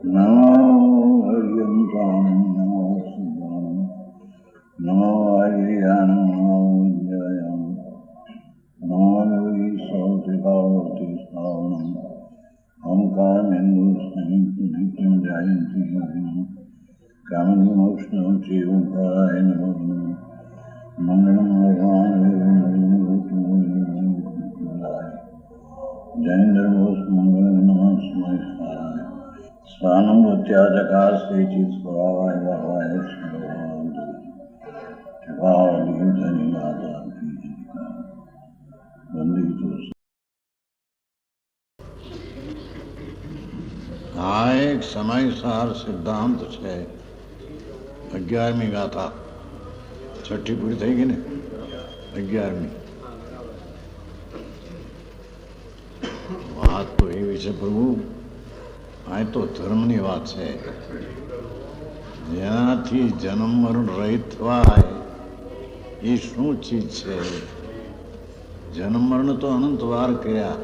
નમો હરિયંતામ નમો શિવામ નમો હરિયાણ નમો વિજયામ નમો યોગી સૌતિકાવતી શ્રાવણમ ઓમકારમેન્દુ નિત્યમ જાયંતી યોગિનમ કામની મોક્ષમ શ્રી ઓમકારાય નમઃ મંગળમ ભગવાન જૈનધર્મોસ મંગળ નમઃ સ્મય સ્વાનુભૂત્યાચકાસ્તેચિ સ્વભાવાય ભાવાય આ એક સમયસાર સિદ્ધાંત છે. 11મી ગાથા, છઠ્ઠી પૂરી થઈ ગઈ ને, 11મી વાત તો એવી છે પ્રભુ, આ તો ધર્મની વાત છે. જેનાથી જન્મ મરણ રહિત થવાય એ શું ચીજ છે? જન્મ મરણ તો અનંત વાર કર્યા,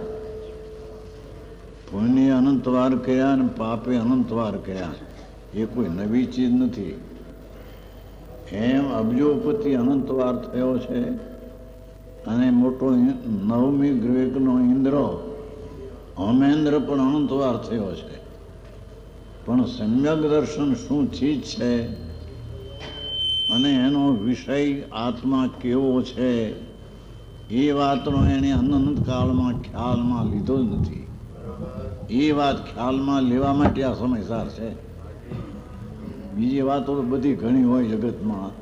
પુણ્ય અનંત વાર કર્યા અને પાપે અનંત વાર કર્યા, એ કોઈ નવી ચીજ નથી. એમ અબજોપતિ અનંત વાર થયો છે અને મોટો 9મી ગ્રેકનો ઇન્દ્ર હોમેન્દ્ર પણ અનંત વાર થયો છે. પણ સમ્યક દર્શન શું ચીજ છે અને એનો વિષય આત્મા કેવો છે એ વાતનો એણે અનંત કાળમાં ખ્યાલમાં લીધો જ નથી. એ વાત ખ્યાલમાં લેવા માટે આ સમયસાર છે. બીજી વાતો તો બધી ઘણી હોય જગતમાં.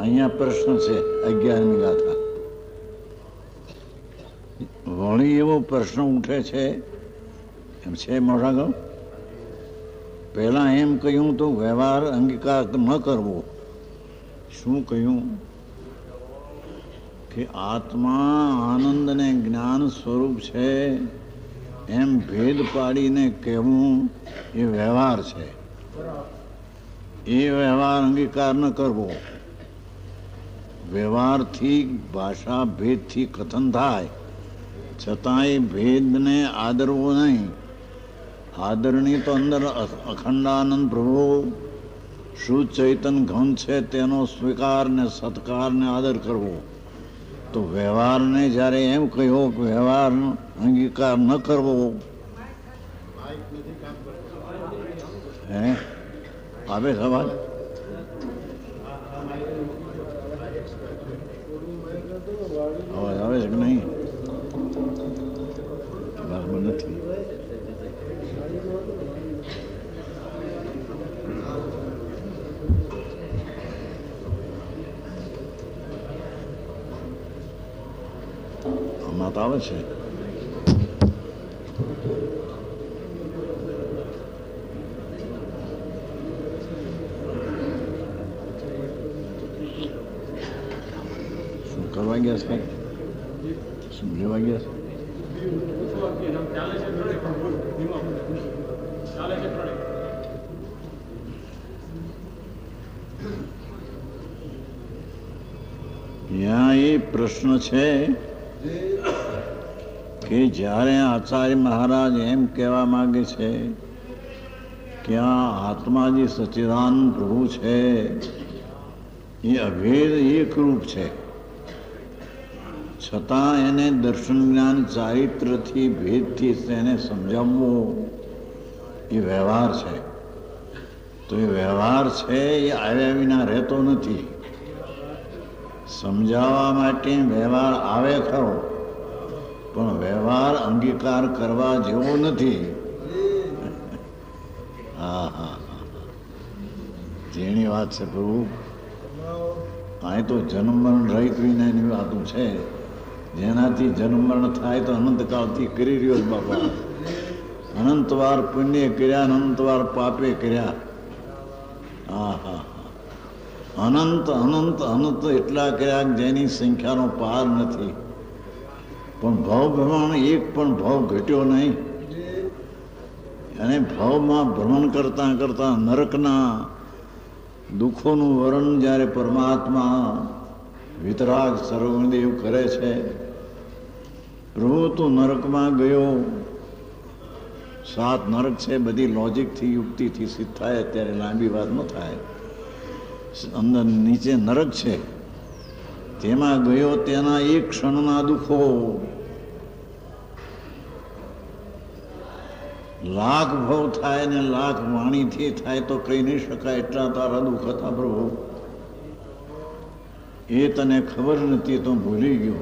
અહીંયા પ્રશ્ન છે 11મી ગાથા. વળી એવો પ્રશ્ન ઉઠે છે, એમ છે મોઢાગળ. પહેલા એમ કહ્યું તો વ્યવહાર અંગીકાર ન કરવો. શું કહ્યું? કે આત્મા આનંદ ને જ્ઞાન સ્વરૂપ છે એમ ભેદ પાડીને કહેવું એ વ્યવહાર છે. એ વ્યવહાર અંગીકાર ન કરવો. વ્યવહારથી ભાષા ભેદથી કથન થાય છતાંય ભેદને આદરવો નહીં. આદરણી તો અંદર અખંડાનંદ પ્રભુ શુદ્ધ ચૈતન ઘન છે તેનો સ્વીકાર ને સત્કાર ને આદર કરવો. તો વ્યવહારને જ્યારે એમ કહ્યો કે વ્યવહાર અંગીકાર ન કરવો, હે આવે સવાલ? અવાજ આવે છે કે નહીં? બરાબર નથી. હમણાં તો આવે છે. શું કરવા ગયા છે? શું લેવા ગયા છે? ત્યાં એ પ્રશ્ન છે કે જ્યારે આચાર્ય મહારાજ એમ કહેવા માંગે છે કે આ આત્મા જે સચ્ચિદાનંદ પ્રભુ છે એ અભેદ એકરૂપ છે, છતાં એને દર્શન જ્ઞાન ચારિત્રથી ભેદથી તેને સમજાવવો એ વ્યવહાર છે. તો એ વ્યવહાર છે એ આવ્યા વિના રહેતો નથી. સમજાવવા માટે વ્યવહાર આવે ખરો, પણ વ્યવહાર અંગીકાર કરવા જેવો નથી. હા હા હા, જેની વાત છે પ્રભુ. આ તો જન્મ મરણ રહિત વિનાની વાતો છે. જેનાથી જન્મ મરણ થાય તો અનંતકાળથી કરી રહ્યો જ બાપા. અનંતવાર પુણ્ય કર્યા, અનંતવાર પાપે કર્યા. હા હા હા, અનંત અનંત અનંત એટલા કર્યા જેની સંખ્યાનો પાર નથી. પણ ભાવ ભ્રમણ એક પણ ભાવ ઘટ્યો નહીં. અને ભાવમાં ભ્રમણ કરતાં કરતાં નરકના દુઃખોનું વર્ણન જ્યારે પરમાત્મા વિતરાગ સર્વદેવ કરે છે, પ્રભુ તું નરકમાં ગયો, 7 નરક છે, બધી લોજિકથી યુક્તિથી સિદ્ધ થાય, અત્યારે લાંબી વાત ન થાય. અંદર નીચે નરક છે, તેમાં ગયો તેના એક ક્ષણના દુઃખો લાખ ભવ થાય ને લાખ વાણીથી થાય તો કહી નહીં શકાય એટલા તારા દુઃખ હતા પ્રભુ. એ તને ખબર નથી તો ભૂલી ગયો.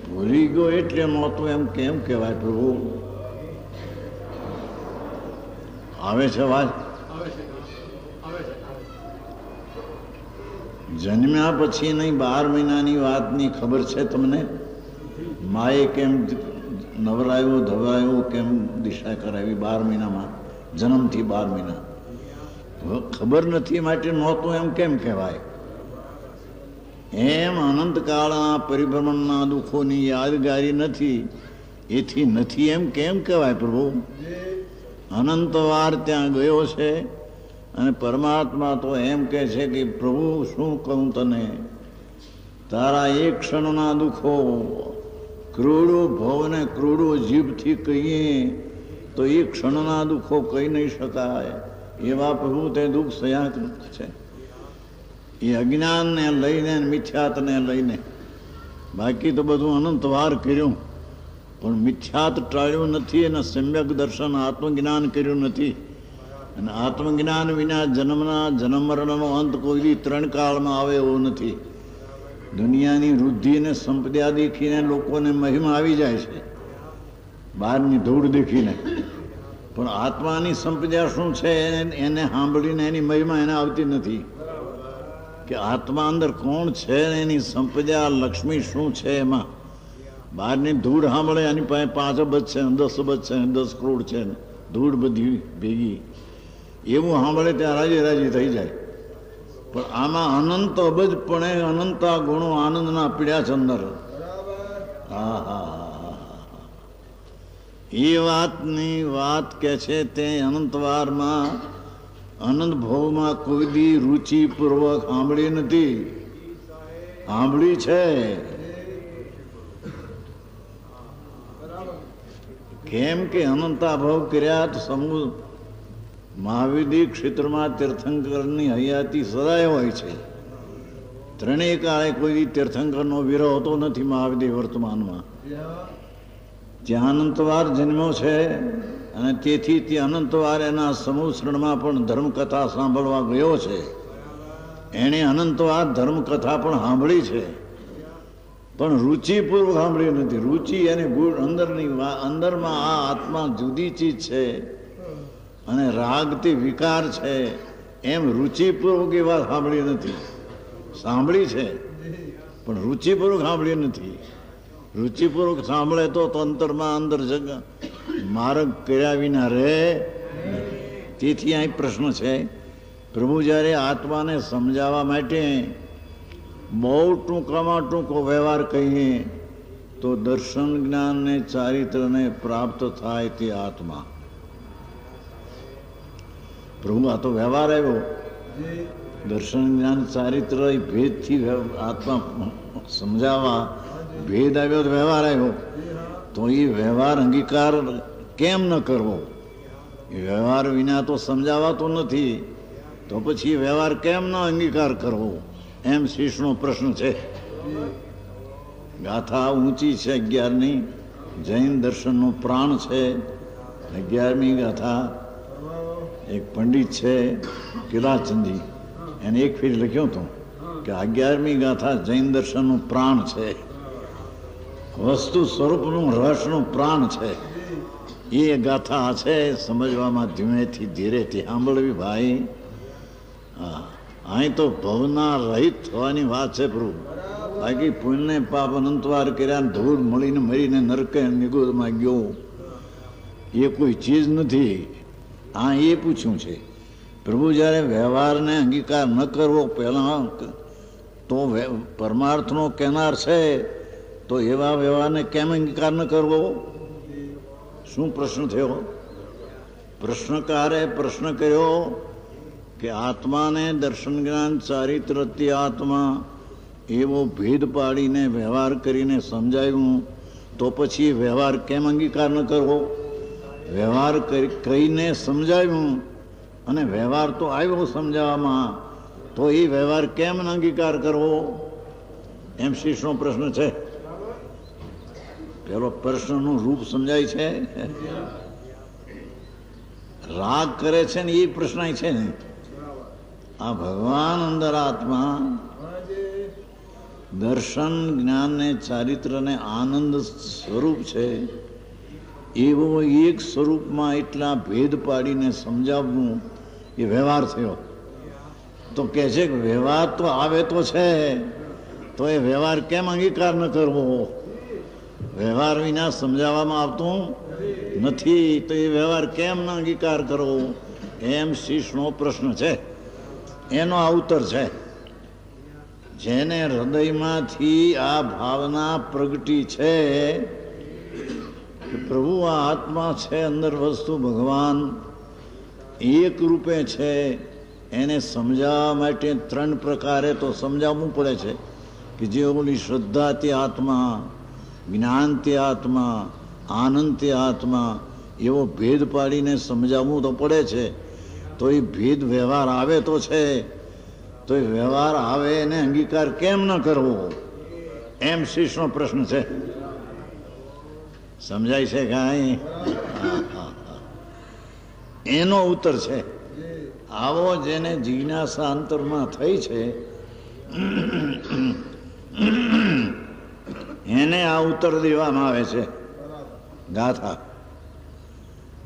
ભૂલી ગયો એટલે નહોતું એમ કેમ કહેવાય પ્રભુ? આવે છે વાત? જન્મ્યા પછી નહીં 12 મહિનાની વાતની ખબર છે તમને? માએ કેમ નવરાયો ધવરાયો, કેમ દિશા કરાવી 12 મહિનામાં, જન્મથી 12 મહિના ખબર નથી માટે નહોતું એમ કેમ કહેવાય? એમ અનંતકાળના પરિભ્રમણના દુઃખોની યાદગારી નથી, એથી નથી એમ કેમ કહેવાય પ્રભુ? અનંતવાર ત્યાં ગયો છે અને પરમાત્મા તો એમ કહે છે કે પ્રભુ શું કહું તને, તારા એક ક્ષણના દુઃખો કરોડો ભવને કરોડો જીભથી કહીએ તો એક ક્ષણના દુઃખો કહી નહીં શકાય એવા પ્રભુ તે દુઃખ સયા છે. એ અજ્ઞાનને લઈને મિથ્યાતને લઈને, બાકી તો બધું અનંતવાર કર્યું પણ મિથ્યાત ટાળ્યું નથી અને સમ્યક દર્શન આત્મજ્ઞાન કર્યું નથી. અને આત્મજ્ઞાન વિના જન્મ મરણનો અંત કોઈ 3 કાળમાં આવે એવો નથી. દુનિયાની વૃદ્ધિ અને સંપદા દેખીને લોકોને મહિમા આવી જાય છે, બહારની ધૂળ દેખીને, પણ આત્માની સંપદા શું છે એને સાંભળીને એની મહિમા એને આવતી નથી. કે આત્મા અંદર કોણ છે ને એની સંપદા લક્ષ્મી શું છે એમાં બહારની ધૂળ સાંભળે, એની પાસે 5 અબજ છે, 10 અબજ છે, 10 કરોડ છે, ધૂળ બધી ભેગી, એવું સાંભળે ત્યાં રાજી રાજી થઈ જાય. પણ આમાં અનંત અબજપણે અનંતા ગુણો આનંદના પીડ્યા છે અંદર. હા હા, એ વાતની વાત કે છે તે અનંતવારમાં અનંત ભવમાં કોઈ દી રુચિપૂર્વક સાંભળી નથી. સાંભળી છે કેમ કે અનંતાભાવ કર્યા તો સમૂહ મહાવિધિ ક્ષેત્રમાં તીર્થંકરની હયાતી સદાય હોય છે. 3 કાળે કોઈ તીર્થંકરનો વિરહ હોતો નથી મહાવિધિ વર્તમાનમાં. ત્યાં અનંતવાર જન્મ્યો છે અને તેથી તે અનંતવાર એના સમૂહશ્રણમાં પણ ધર્મકથા સાંભળવા ગયો છે. એણે અનંતવાર ધર્મકથા પણ સાંભળી છે પણ રુચિપૂર્વક સાંભળી નથી. રુચિ એને ગુણ અંદરમાં આ આત્મા જુદી ચીજ છે અને રાગથી વિકાર છે એમ રુચિપૂર્વક એ વાત સાંભળી નથી. સાંભળી છે પણ રુચિપૂર્વક સાંભળી નથી. રુચિપૂર્વક સાંભળે તો અંતરમાં અંદર માર્ગ કર્યા વિના રહે. તેથી અહીં પ્રશ્ન છે, પ્રભુ જ્યારે આત્માને સમજાવવા માટે બહુ ટૂંકામાં ટૂંકો વ્યવહાર કહીએ તો દર્શન જ્ઞાન ને ચારિત્રને પ્રાપ્ત થાય તે આત્મા. પ્રભુ આ તો વ્યવહાર આવ્યો, દર્શન જ્ઞાન ચારિત્ર એ ભેદથી આત્મા સમજાવવા ભેદ આવ્યો તો વ્યવહાર આવ્યો. તો એ વ્યવહાર અંગીકાર કેમ ન કરવો? એ વ્યવહાર વિના તો સમજાવાતો નથી, તો પછી વ્યવહાર કેમ ન અંગીકાર કરવો એમ શીશનો પ્રશ્ન છે. ગાથા ઊંચી છે 11ની, જૈન દર્શનનો પ્રાણ છે. 11મી ગાથા એક પંડિત છે કિલાચંદી, એને એક ફેર લખ્યું હતું કે 11મી ગાથા જૈન દર્શનનું પ્રાણ છે, વસ્તુ સ્વરૂપનું રહસ્યનું પ્રાણ છે. એ ગાથા છે સમજવામાં ધીમેથી ધીરેથી સાંભળવી ભાઈ. હા, અહીં તો ભવના રહિત થવાની વાત છે પ્રભુ. બાકી પુણ્ય પાપ અનંતવાર કર્યા ધૂળ મળીને મરીને નરકે નિગોદમાં ગયો એ કોઈ ચીજ નથી. આ એ પૂછ્યું છે પ્રભુ. જ્યારે વ્યવહારને અંગીકાર ન કરવો પહેલાં તો પરમાર્થનો કહેનાર છે તો એવા વ્યવહારને કેમ અંગીકાર ન કરવો? શું પ્રશ્ન થયો? પ્રશ્નકારે પ્રશ્ન કર્યો કે આત્માને દર્શન જ્ઞાન ચારિત્રથી આત્મા એવો ભેદ પાડીને વ્યવહાર કરીને સમજાવ્યું તો પછી વ્યવહાર કેમ અંગીકાર ન કરવો? વ્યવહાર કહીને સમજાવ્યું અને વ્યવહાર તો આવ્યો સમજાવવામાં, તો એ વ્યવહાર કેમ અંગીકાર કરવો એમ શીશનો પ્રશ્ન છે. પેલો પ્રશ્નનું રૂપ સમજાય છે. રાગ કરે છે ને એ પ્રશ્ન છે ને. આ ભગવાન અંદર આત્મા દર્શન જ્ઞાન ને ચારિત્ર ને આનંદ સ્વરૂપ છે. એવો એક સ્વરૂપમાં એટલા ભેદ પાડીને સમજાવવું એ વ્યવહાર થયો. તો કહે છે કે વ્યવહાર તો આવે તો છે, તો એ વ્યવહાર કેમ અંગીકાર ન કરવો? વ્યવહાર વિના સમજાવવામાં આવતું નથી, તો એ વ્યવહાર કેમ ન અંગીકાર કરવો એમ શીશનો પ્રશ્ન છે. એનો આ ઉત્તર છે. જેને હૃદયમાંથી આ ભાવના પ્રગટી છે કે પ્રભુ આ આત્મા છે, અંદર વસ્તુ ભગવાન એક રૂપે છે, એને સમજાવવા માટે 3 પ્રકારે તો સમજાવવું પડે છે. કે જે ઓલી શ્રદ્ધા તે આત્મા, જ્ઞાન તે આત્મા, આનંદ તે આત્મા, એવો ભેદ પાડીને સમજાવવું તો પડે છે. તો એ ભેદ વ્યવહાર આવે તો છે, તો એ વ્યવહાર આવે એને અંગીકાર કેમ ન કરવો એમ શીશનો પ્રશ્ન છે. સમજાય છે કાંઈ? એનો ઉત્તર છે. આવો જેને જિજ્ઞાસા અંતરમાં થઈ છે એને આ ઉત્તર દેવામાં આવે છે. ગાથા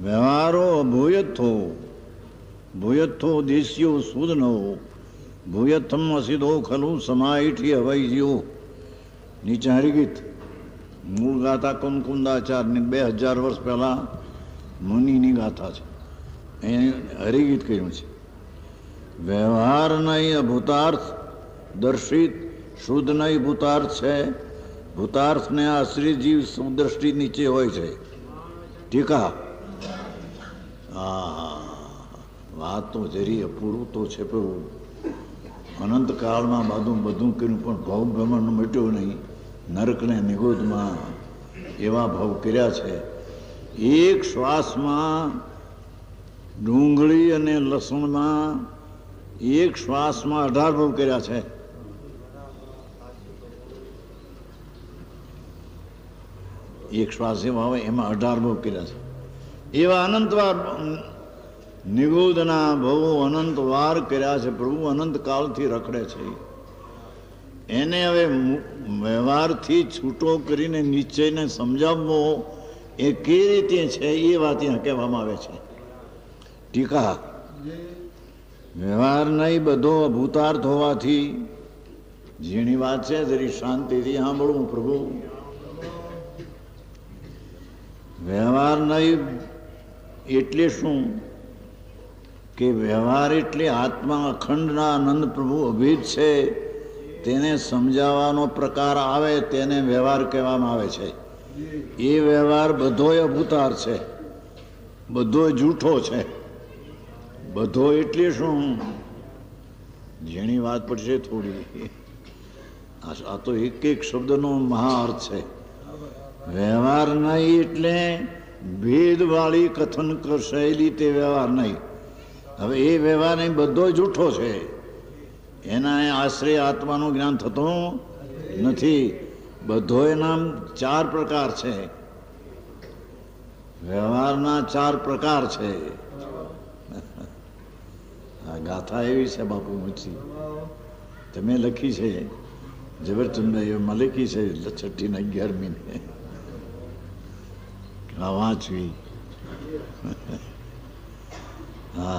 વ્યવહારો ભૂયથો ભૂયથો દેશ્યો સુદનો ભૂયથમ અસીધો ખલુ સમાઈઠી હવાઈજીઓ. નીચે હરિગીત મૂળ ગાથા કુમકુંદાચાર્યની 2000 વર્ષ પહેલા મુનિની ગાથા છે. એને હરિગીત કહ્યું છે. વ્યવહાર નહીં ભૂતાર્થ દર્શિત, શુદ્ધ નહીં ભૂતાર્થ છે. ભૂતાર્થને આશ્રિત જીવ સુદ્રષ્ટિ નીચે હોય છે. ટીકા વાત તો જરી અપૂરું તો છે, પણ અનંતકાળમાં બધું કર્યું પણ ભવ ભ્રમણ મટ્યો નહીં. નરકને નિગોદમાં એવા ભવ કર્યા છે. એક શ્વાસમાં ડુંગળી અને લસણમાં એક શ્વાસમાં 18 ભવ કર્યા છે. એક શ્વાસ એવા હોય એમાં 18 ભવ કર્યા છે. એવા અનંતવાર નિગોદના ભવો અનંત વાર કર્યા છે. પ્રભુ અનંત કાળથી રખડે છે. એને હવે વ્યવહારથી છૂટો કરીને નિશ્ચયને સમજાવવો એ કઈ રીતે છે એ વાત ત્યાં કહેવામાં આવે છે. ટીકા વ્યવહાર નહીં બધો ભૂતાર્થ હોવાથી, જેની વાત છે જરી શાંતિથી સાંભળવું. પ્રભુ વ્યવહાર નહીં એટલે શું? કે વ્યવહાર એટલે આત્મા અખંડના આનંદ પ્રભુ અભેદ છે, તેને સમજાવવાનો પ્રકાર આવે તેને વ્યવહાર કહેવામાં આવે છે. એ વ્યવહાર બધોય અભૂતાર છે, બધો જૂઠો છે. બધો એટલે શું? જેની વાત પડશે થોડી, આ તો એક એક શબ્દનો મહાઅર્થ છે. વ્યવહાર નહીં એટલે ભેદવાળી કથન શૈલી, તે વ્યવહાર નહીં. હવે એ વ્યવહાર નહીં બધો જૂઠો છે. એના આશ્રય આત્માનું જ્ઞાન થતું નથી. બધો એના 4 પ્રકાર છે. વ્યવહારના 4 પ્રકાર છે. આ ગાથા એવી છે બાપુ મુચી તમે લખી છે, ઝવેરચંદ એમાં લખી છે 6ઠી ને 11મી વાંચવી.